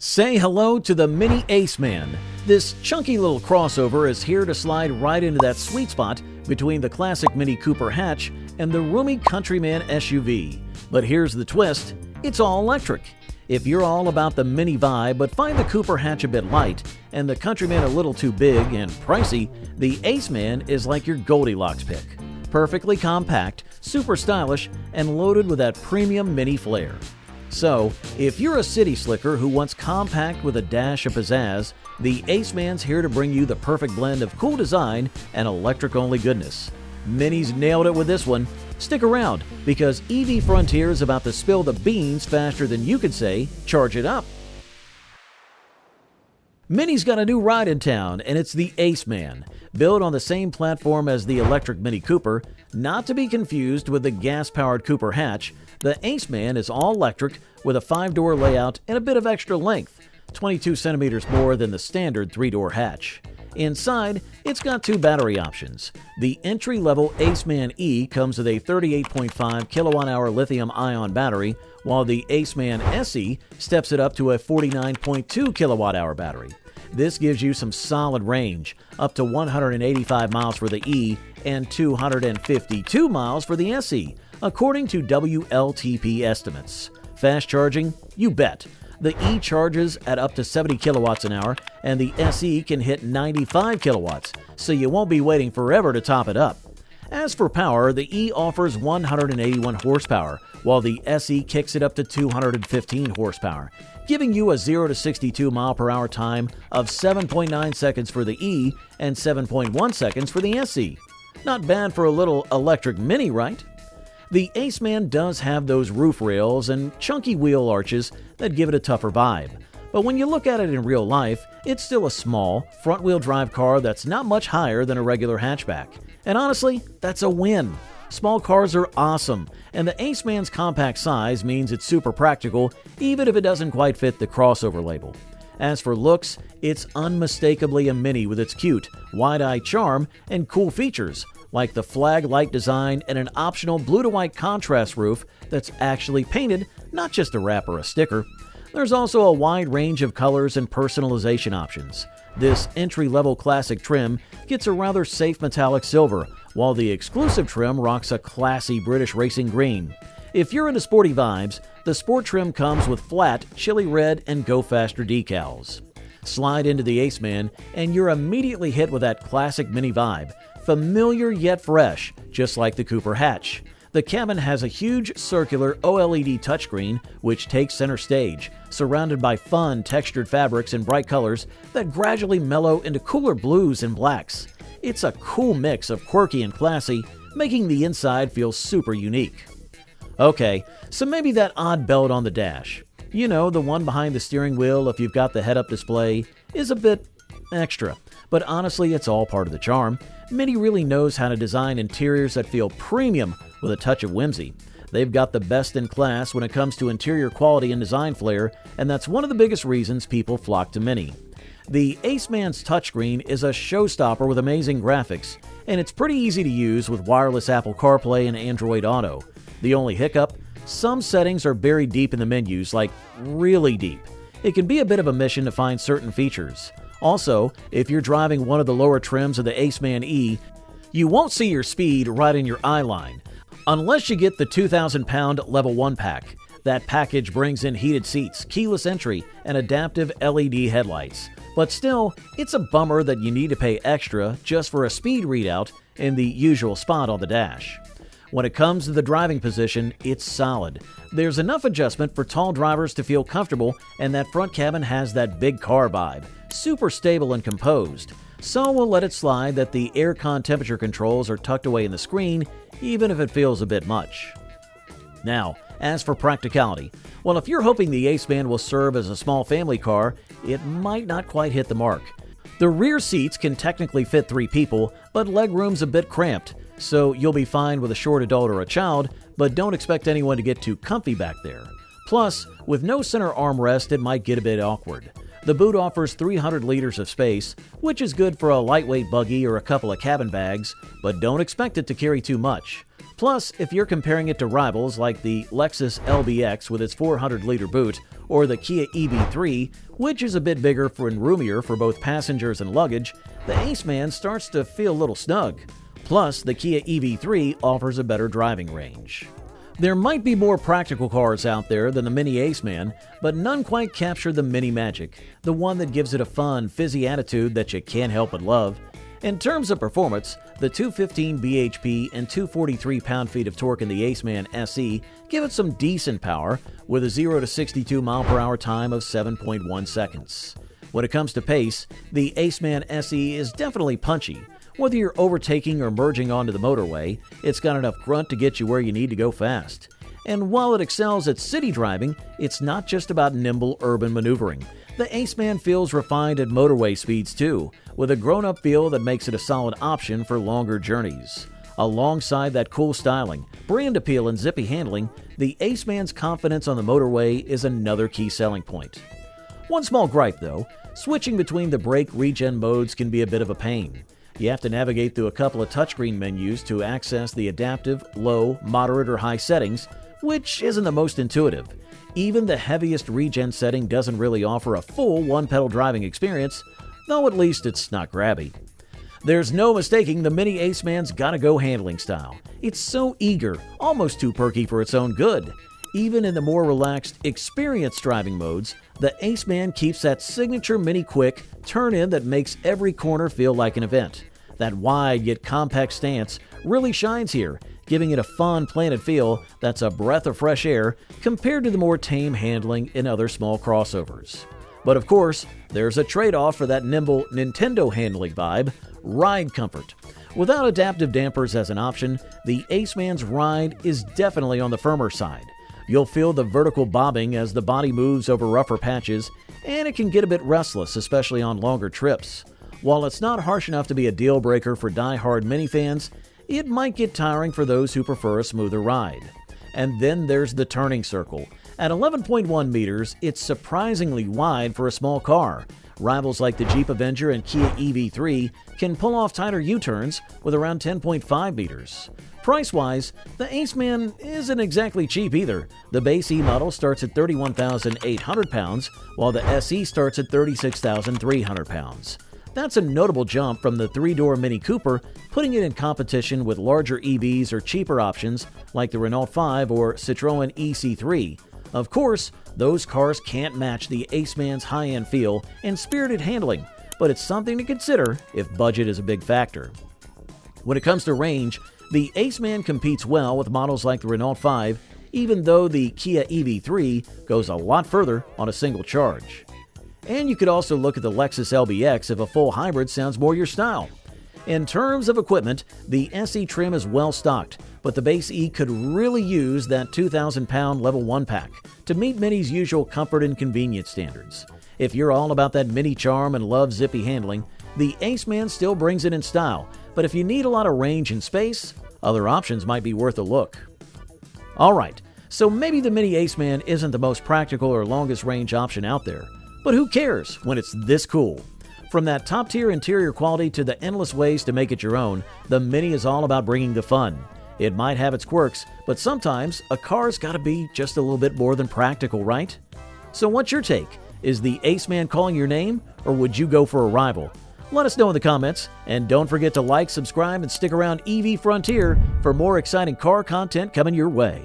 Say hello to the MINI Aceman. This chunky little crossover is here to slide right into that sweet spot between the classic Mini Cooper hatch and the roomy Countryman SUV. But here's the twist, it's all electric. If you're all about the Mini vibe but find the Cooper hatch a bit light and the Countryman a little too big and pricey, the Aceman is like your Goldilocks pick. Perfectly compact, super stylish, and loaded with that premium Mini flair. So, if you're a city slicker who wants compact with a dash of pizzazz, the Aceman's here to bring you the perfect blend of cool design and electric-only goodness. Mini's nailed it with this one. Stick around, because EV Frontier is about to spill the beans faster than you could say, charge it up. Mini's got a new ride in town, and it's the Aceman. Built on the same platform as the electric Mini Cooper, not to be confused with the gas-powered Cooper hatch, the Aceman is all electric with a 5-door layout and a bit of extra length, 22 centimeters more than the standard 3-door hatch. Inside, it's got 2 battery options. The entry-level Aceman E comes with a 38.5 kilowatt-hour lithium-ion battery, while the Aceman SE steps it up to a 49.2 kilowatt-hour battery. This gives you some solid range, up to 185 miles for the E and 252 miles for the SE, according to WLTP estimates. Fast charging? You bet. The E charges at up to 70 kilowatts an hour, and the SE can hit 95 kilowatts, so you won't be waiting forever to top it up. As for power, the E offers 181 horsepower, while the SE kicks it up to 215 horsepower, giving you a 0 to 62 mile per hour time of 7.9 seconds for the E and 7.1 seconds for the SE. Not bad for a little electric Mini, right? The Aceman does have those roof rails and chunky wheel arches that give it a tougher vibe. But when you look at it in real life, it's still a small, front-wheel drive car that's not much higher than a regular hatchback. And honestly, that's a win. Small cars are awesome, and the Aceman's compact size means it's super practical, even if it doesn't quite fit the crossover label. As for looks, it's unmistakably a Mini with its cute, wide-eye charm and cool features, like the flag light design and an optional blue-to-white contrast roof that's actually painted, not just a wrap or a sticker. There's also a wide range of colors and personalization options. This entry-level classic trim gets a rather safe metallic silver, while the exclusive trim rocks a classy British racing green. If you're into sporty vibes, the sport trim comes with flat, chili red, and Go Faster decals. Slide into the Aceman, and you're immediately hit with that classic Mini vibe, familiar yet fresh, just like the Cooper hatch. The cabin has a huge circular OLED touchscreen which takes center stage, surrounded by fun textured fabrics and bright colors that gradually mellow into cooler blues and blacks. It's a cool mix of quirky and classy, making the inside feel super unique. Okay, so maybe that odd belt on the dash, you know, the one behind the steering wheel if you've got the head-up display, is a bit extra. But honestly, it's all part of the charm. Mini really knows how to design interiors that feel premium with a touch of whimsy. They've got the best in class when it comes to interior quality and design flair, and that's one of the biggest reasons people flock to Mini. The Aceman's touchscreen is a showstopper with amazing graphics, and it's pretty easy to use with wireless Apple CarPlay and Android Auto. The only hiccup? Some settings are buried deep in the menus, like really deep. It can be a bit of a mission to find certain features. Also, if you're driving one of the lower trims of the Aceman E, you won't see your speed right in your eye line, unless you get the 2,000-pound Level 1 pack. That package brings in heated seats, keyless entry, and adaptive LED headlights. But still, it's a bummer that you need to pay extra just for a speed readout in the usual spot on the dash. When it comes to the driving position, it's solid. There's enough adjustment for tall drivers to feel comfortable, and that front cabin has that big car vibe. Super stable and composed. So we'll let it slide that the aircon temperature controls are tucked away in the screen, even if it feels a bit much. Now, as for practicality, well, if you're hoping the Aceman will serve as a small family car, it might not quite hit the mark. The rear seats can technically fit 3 people, but legroom's a bit cramped, so you'll be fine with a short adult or a child, but don't expect anyone to get too comfy back there. Plus, with no center armrest, it might get a bit awkward. The boot offers 300 liters of space, which is good for a lightweight buggy or a couple of cabin bags, but don't expect it to carry too much. Plus, if you're comparing it to rivals like the Lexus LBX with its 400-liter boot, or the Kia EV3, which is a bit bigger and roomier for both passengers and luggage, the Aceman starts to feel a little snug. Plus, the Kia EV3 offers a better driving range. There might be more practical cars out there than the MINI Aceman, but none quite capture the MINI magic, the one that gives it a fun, fizzy attitude that you can't help but love. In terms of performance, the 215 bhp and 243 pound-feet of torque in the Aceman SE give it some decent power, with a 0 to 62 mph time of 7.1 seconds. When it comes to pace, the Aceman SE is definitely punchy. Whether you're overtaking or merging onto the motorway, it's got enough grunt to get you where you need to go fast. And while it excels at city driving, it's not just about nimble urban maneuvering. The Aceman feels refined at motorway speeds too, with a grown-up feel that makes it a solid option for longer journeys. Alongside that cool styling, brand appeal, and zippy handling, the Aceman's confidence on the motorway is another key selling point. One small gripe though, switching between the brake regen modes can be a bit of a pain. You have to navigate through a couple of touchscreen menus to access the adaptive, low, moderate, or high settings, which isn't the most intuitive. Even the heaviest regen setting doesn't really offer a full one-pedal driving experience, though at least it's not grabby. There's no mistaking the MINI Aceman's gotta-go handling style. It's so eager, almost too perky for its own good. Even in the more relaxed, experienced driving modes, the Aceman keeps that signature MINI quick turn-in that makes every corner feel like an event. That wide yet compact stance really shines here, giving it a fun, planted feel that's a breath of fresh air compared to the more tame handling in other small crossovers. But of course, there's a trade-off for that nimble Nintendo handling vibe: ride comfort. Without adaptive dampers as an option, the Aceman's ride is definitely on the firmer side. You'll feel the vertical bobbing as the body moves over rougher patches, and it can get a bit restless, especially on longer trips. While it's not harsh enough to be a deal-breaker for die-hard MINI fans, it might get tiring for those who prefer a smoother ride. And then there's the turning circle. At 11.1 meters, it's surprisingly wide for a small car. Rivals like the Jeep Avenger and Kia EV3 can pull off tighter U-turns with around 10.5 meters. Price-wise, the Aceman isn't exactly cheap either. The base E model starts at £31,800, while the SE starts at £36,300. That's a notable jump from the three-door Mini Cooper, putting it in competition with larger EVs or cheaper options like the Renault 5 or Citroën EC3. Of course, those cars can't match the Aceman's high-end feel and spirited handling, but it's something to consider if budget is a big factor. When it comes to range, the Aceman competes well with models like the Renault 5, even though the Kia EV3 goes a lot further on a single charge. And you could also look at the Lexus LBX if a full hybrid sounds more your style. In terms of equipment, the SE trim is well stocked, but the base E could really use that 2,000-pound Level 1 pack to meet MINI's usual comfort and convenience standards. If you're all about that MINI charm and love zippy handling, the Aceman still brings it in style, but if you need a lot of range and space, other options might be worth a look. Alright, so maybe the MINI Aceman isn't the most practical or longest range option out there, but who cares when it's this cool? From that top-tier interior quality to the endless ways to make it your own, the MINI is all about bringing the fun. It might have its quirks, but sometimes a car's gotta be just a little bit more than practical, right? So what's your take? Is the Aceman calling your name, or would you go for a rival? Let us know in the comments, and don't forget to like, subscribe, and stick around EV Frontier for more exciting car content coming your way.